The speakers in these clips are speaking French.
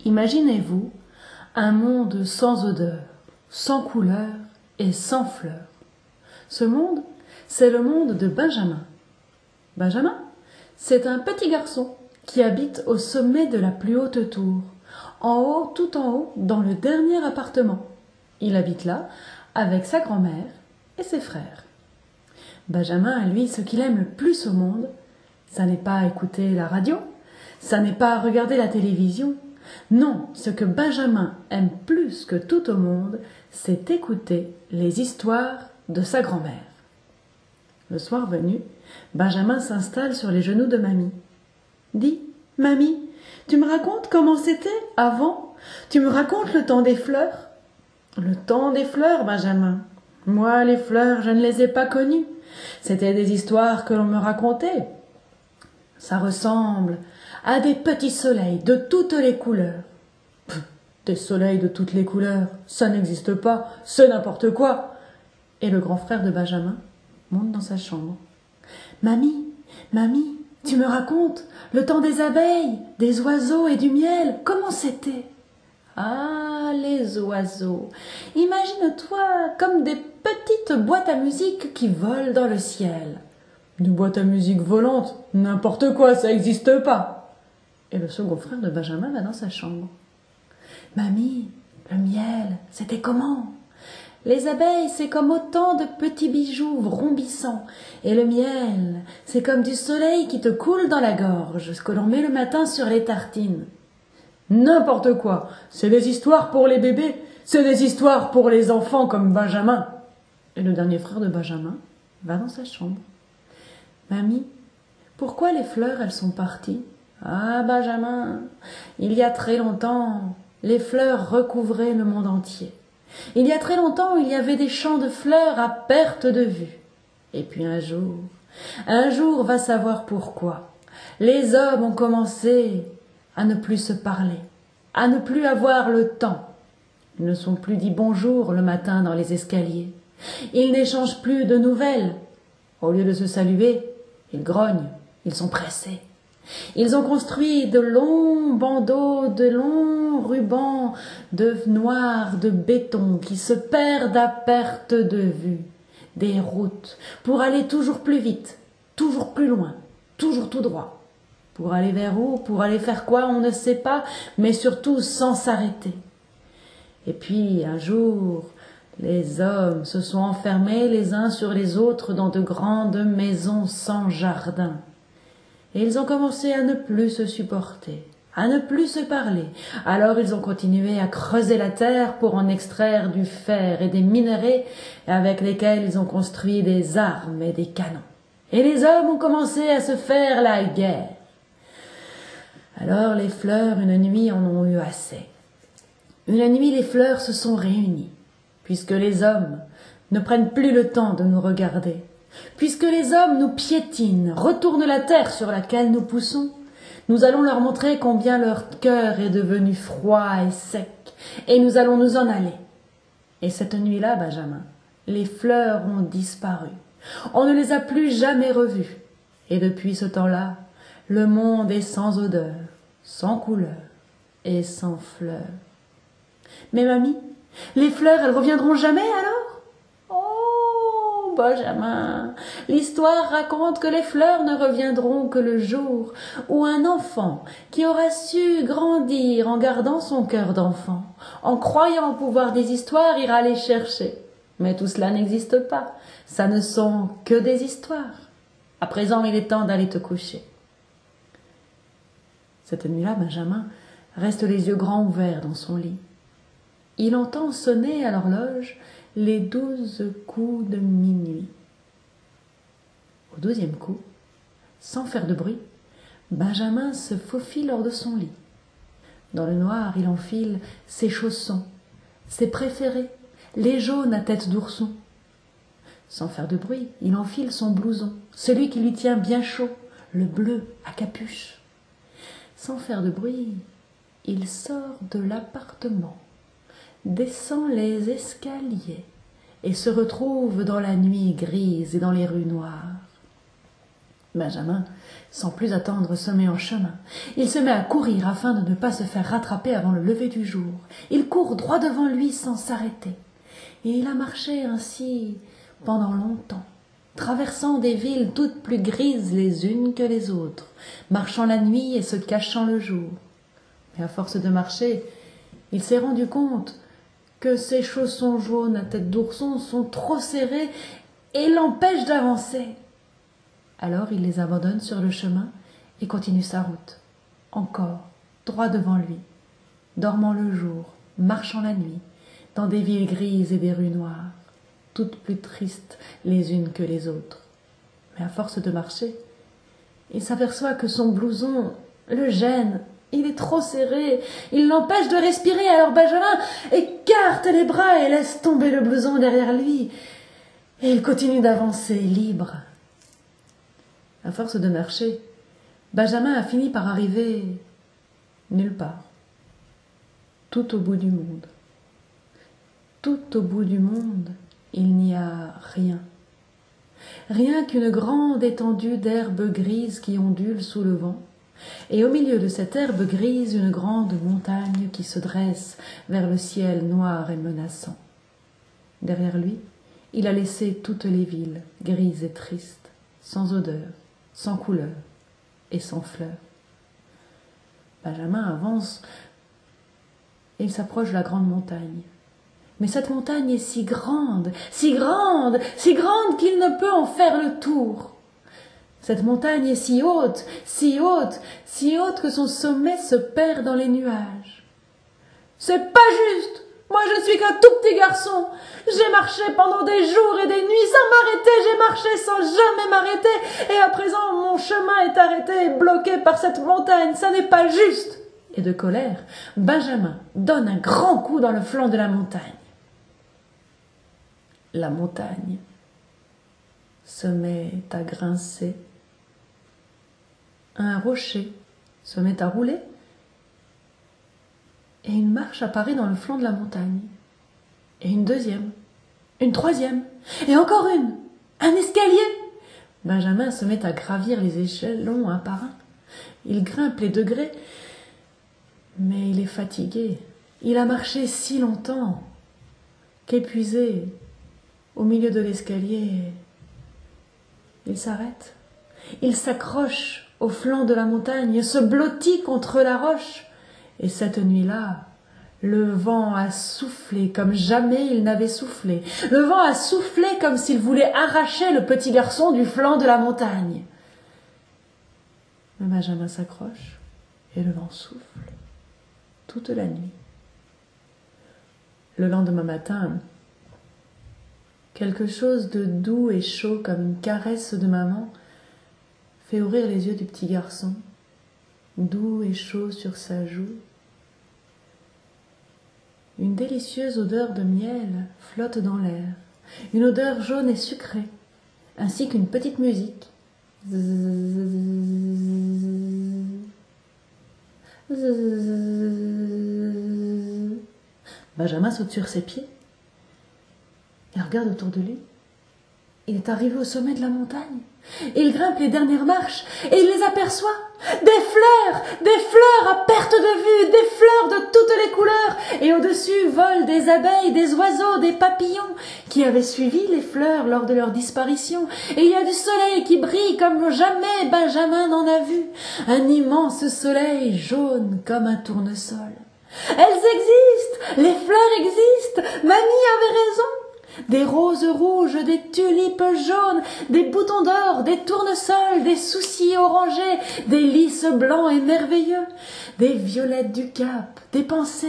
Imaginez-vous un monde sans odeur, sans couleur et sans fleurs. Ce monde, c'est le monde de Benjamin. Benjamin, c'est un petit garçon qui habite au sommet de la plus haute tour, en haut, tout en haut, dans le dernier appartement. Il habite là avec sa grand-mère et ses frères. Benjamin, lui, ce qu'il aime le plus au monde, ça n'est pas écouter la radio, ça n'est pas regarder la télévision. Non, ce que Benjamin aime plus que tout au monde, c'est écouter les histoires de sa grand-mère. Le soir venu, Benjamin s'installe sur les genoux de Mamie. « Dis, Mamie, tu me racontes comment c'était avant? Tu me racontes le temps des fleurs ?» « Le temps des fleurs, Benjamin. Moi, les fleurs, je ne les ai pas connues. C'était des histoires que l'on me racontait. Ça ressemble à des petits soleils de toutes les couleurs. » Des soleils de toutes les couleurs, ça n'existe pas, c'est n'importe quoi. Et le grand frère de Benjamin monte dans sa chambre. « Mamie, mamie, tu me racontes le temps des abeilles, des oiseaux et du miel, comment c'était ?» « Ah, les oiseaux, imagine-toi comme des petites boîtes à musique qui volent dans le ciel. »« Des boîtes à musique volantes, n'importe quoi, ça n'existe pas. » Et le second frère de Benjamin va dans sa chambre. « Mamie, le miel, c'était comment ? » Les abeilles, c'est comme autant de petits bijoux ronbissants. Et le miel, c'est comme du soleil qui te coule dans la gorge, ce que l'on met le matin sur les tartines. N'importe quoi, c'est des histoires pour les bébés, c'est des histoires pour les enfants comme Benjamin. Et le dernier frère de Benjamin va dans sa chambre. Mamie, pourquoi les fleurs, elles sont parties ? Ah, Benjamin, il y a très longtemps, les fleurs recouvraient le monde entier. Il y a très longtemps, il y avait des champs de fleurs à perte de vue. Et puis un jour va savoir pourquoi, les hommes ont commencé à ne plus se parler, à ne plus avoir le temps. Ils ne sont plus dit bonjour le matin dans les escaliers. Ils n'échangent plus de nouvelles. Au lieu de se saluer, ils grognent, ils sont pressés. Ils ont construit de longs bandeaux, de longs rubans de noir, de béton qui se perdent à perte de vue. Des routes pour aller toujours plus vite, toujours plus loin, toujours tout droit. Pour aller vers où, pour aller faire quoi, on ne sait pas, mais surtout sans s'arrêter. Et puis, un jour, les hommes se sont enfermés les uns sur les autres dans de grandes maisons sans jardin. Et ils ont commencé à ne plus se supporter, à ne plus se parler. Alors ils ont continué à creuser la terre pour en extraire du fer et des minerais avec lesquels ils ont construit des armes et des canons. Et les hommes ont commencé à se faire la guerre. Alors les fleurs, une nuit, en ont eu assez. Une nuit, les fleurs se sont réunies, puisque les hommes ne prennent plus le temps de nous regarder, puisque les hommes nous piétinent, retournent la terre sur laquelle nous poussons. Nous allons leur montrer combien leur cœur est devenu froid et sec, et nous allons nous en aller. Et cette nuit-là, Benjamin, les fleurs ont disparu. On ne les a plus jamais revues. Et depuis ce temps-là, le monde est sans odeur, sans couleur et sans fleurs. Mais mamie, les fleurs, elles reviendront jamais alors ? Oh, Benjamin, l'histoire raconte que les fleurs ne reviendront que le jour où un enfant qui aura su grandir en gardant son cœur d'enfant, en croyant au pouvoir des histoires, ira les chercher. Mais tout cela n'existe pas, ça ne sont que des histoires. À présent, il est temps d'aller te coucher. Cette nuit-là, Benjamin reste les yeux grands ouverts dans son lit. Il entend sonner à l'horloge les 12 coups de minuit. Au 12e coup, sans faire de bruit, Benjamin se faufile hors de son lit. Dans le noir, il enfile ses chaussons, ses préférés, les jaunes à tête d'ourson. Sans faire de bruit, il enfile son blouson, celui qui lui tient bien chaud, le bleu à capuche. Sans faire de bruit, il sort de l'appartement, descend les escaliers et se retrouve dans la nuit grise et dans les rues noires. Benjamin, sans plus attendre, se met en chemin. Il se met à courir afin de ne pas se faire rattraper avant le lever du jour. Il court droit devant lui sans s'arrêter. Et il a marché ainsi pendant longtemps, traversant des villes toutes plus grises les unes que les autres, marchant la nuit et se cachant le jour. Mais à force de marcher, il s'est rendu compte que ses chaussons jaunes à tête d'ourson sont trop serrés et l'empêchent d'avancer. Alors il les abandonne sur le chemin et continue sa route, encore droit devant lui, dormant le jour, marchant la nuit, dans des villes grises et des rues noires, toutes plus tristes les unes que les autres. Mais à force de marcher, il s'aperçoit que son blouson le gêne. Il est trop serré, il l'empêche de respirer, alors Benjamin écarte les bras et laisse tomber le blouson derrière lui. Et il continue d'avancer, libre. À force de marcher, Benjamin a fini par arriver nulle part, tout au bout du monde. Tout au bout du monde, il n'y a rien. Rien qu'une grande étendue d'herbe grise qui ondule sous le vent, et au milieu de cette herbe grise, une grande montagne qui se dresse vers le ciel noir et menaçant. Derrière lui, il a laissé toutes les villes, grises et tristes, sans odeur, sans couleur et sans fleurs. Benjamin avance et il s'approche de la grande montagne. Mais cette montagne est si grande, si grande, si grande qu'il ne peut en faire le tour. Cette montagne est si haute, si haute, si haute que son sommet se perd dans les nuages. « C'est pas juste! Moi je ne suis qu'un tout petit garçon. J'ai marché pendant des jours et des nuits sans m'arrêter, j'ai marché sans jamais m'arrêter, et à présent mon chemin est arrêté et bloqué par cette montagne, ça n'est pas juste !» Et de colère, Benjamin donne un grand coup dans le flanc de la montagne. La montagne se met à grincer. Un rocher se met à rouler et une marche apparaît dans le flanc de la montagne. Et une deuxième, une troisième, et encore une, un escalier. Benjamin se met à gravir les échelons un par un. Il grimpe les degrés, mais il est fatigué. Il a marché si longtemps qu'épuisé, au milieu de l'escalier, il s'arrête. Il s'accroche au flanc de la montagne, se blottit contre la roche. Et cette nuit-là, le vent a soufflé comme jamais il n'avait soufflé. Le vent a soufflé comme s'il voulait arracher le petit garçon du flanc de la montagne. Mais Benjamin s'accroche et le vent souffle toute la nuit. Le lendemain matin, quelque chose de doux et chaud comme une caresse de maman fait ouvrir les yeux du petit garçon, doux et chaud sur sa joue. Une délicieuse odeur de miel flotte dans l'air, une odeur jaune et sucrée, ainsi qu'une petite musique. Benjamin saute sur ses pieds et regarde autour de lui. Il est arrivé au sommet de la montagne. Il grimpe les dernières marches et il les aperçoit. Des fleurs à perte de vue, des fleurs de toutes les couleurs. Et au-dessus volent des abeilles, des oiseaux, des papillons qui avaient suivi les fleurs lors de leur disparition. Et il y a du soleil qui brille comme jamais Benjamin n'en a vu. Un immense soleil jaune comme un tournesol. Elles existent, les fleurs existent, mamie avait raison. Des roses rouges, des tulipes jaunes, des boutons d'or, des tournesols, des soucis orangés, des lys blancs et merveilleux, des violettes du Cap, des pensées.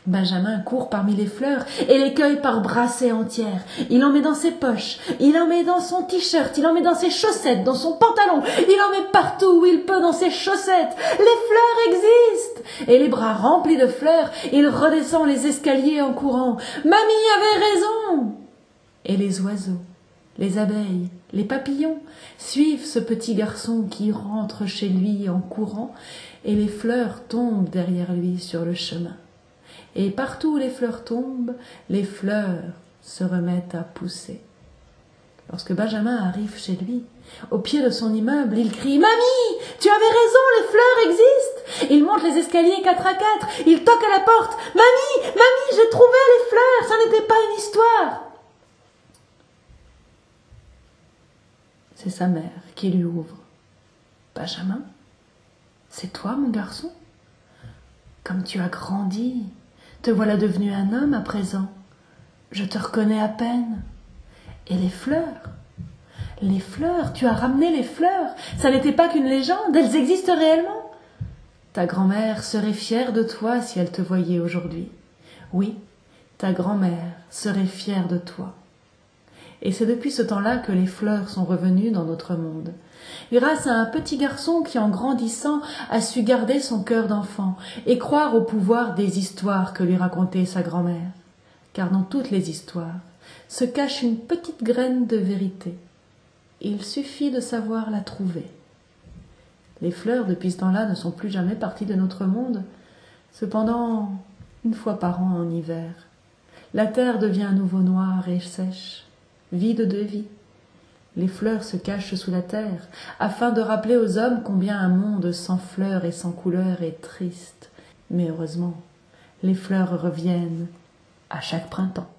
Benjamin court parmi les fleurs et les cueille par brassées entières. Il en met dans ses poches, il en met dans son t-shirt, il en met dans ses chaussettes, dans son pantalon, il en met partout où il peut dans ses chaussettes. Les fleurs existent! Et les bras remplis de fleurs, il redescend les escaliers en courant. Mamie avait raison! Et les oiseaux, les abeilles, les papillons suivent ce petit garçon qui rentre chez lui en courant, et les fleurs tombent derrière lui sur le chemin. Et partout où les fleurs tombent, les fleurs se remettent à pousser. Lorsque Benjamin arrive chez lui, au pied de son immeuble, il crie « Mamie, tu avais raison, les fleurs existent !» Il monte les escaliers 4 à 4, il toque à la porte « Mamie, mamie, j'ai trouvé les fleurs, ça n'était pas une histoire !» C'est sa mère qui lui ouvre. « Benjamin, c'est toi, mon garçon? Comme tu as grandi, te voilà devenu un homme à présent. Je te reconnais à peine. Et les fleurs, tu as ramené les fleurs. Ça n'était pas qu'une légende, elles existent réellement. Ta grand-mère serait fière de toi si elle te voyait aujourd'hui. Oui, ta grand-mère serait fière de toi. » Et c'est depuis ce temps-là que les fleurs sont revenues dans notre monde, grâce à un petit garçon qui, en grandissant, a su garder son cœur d'enfant et croire au pouvoir des histoires que lui racontait sa grand-mère. Car dans toutes les histoires se cache une petite graine de vérité. Il suffit de savoir la trouver. Les fleurs, depuis ce temps-là, ne sont plus jamais parties de notre monde. Cependant, une fois par an en hiver, la terre devient à nouveau noire et sèche, vide de vie. Les fleurs se cachent sous la terre, afin de rappeler aux hommes combien un monde sans fleurs et sans couleurs est triste. Mais heureusement, les fleurs reviennent à chaque printemps.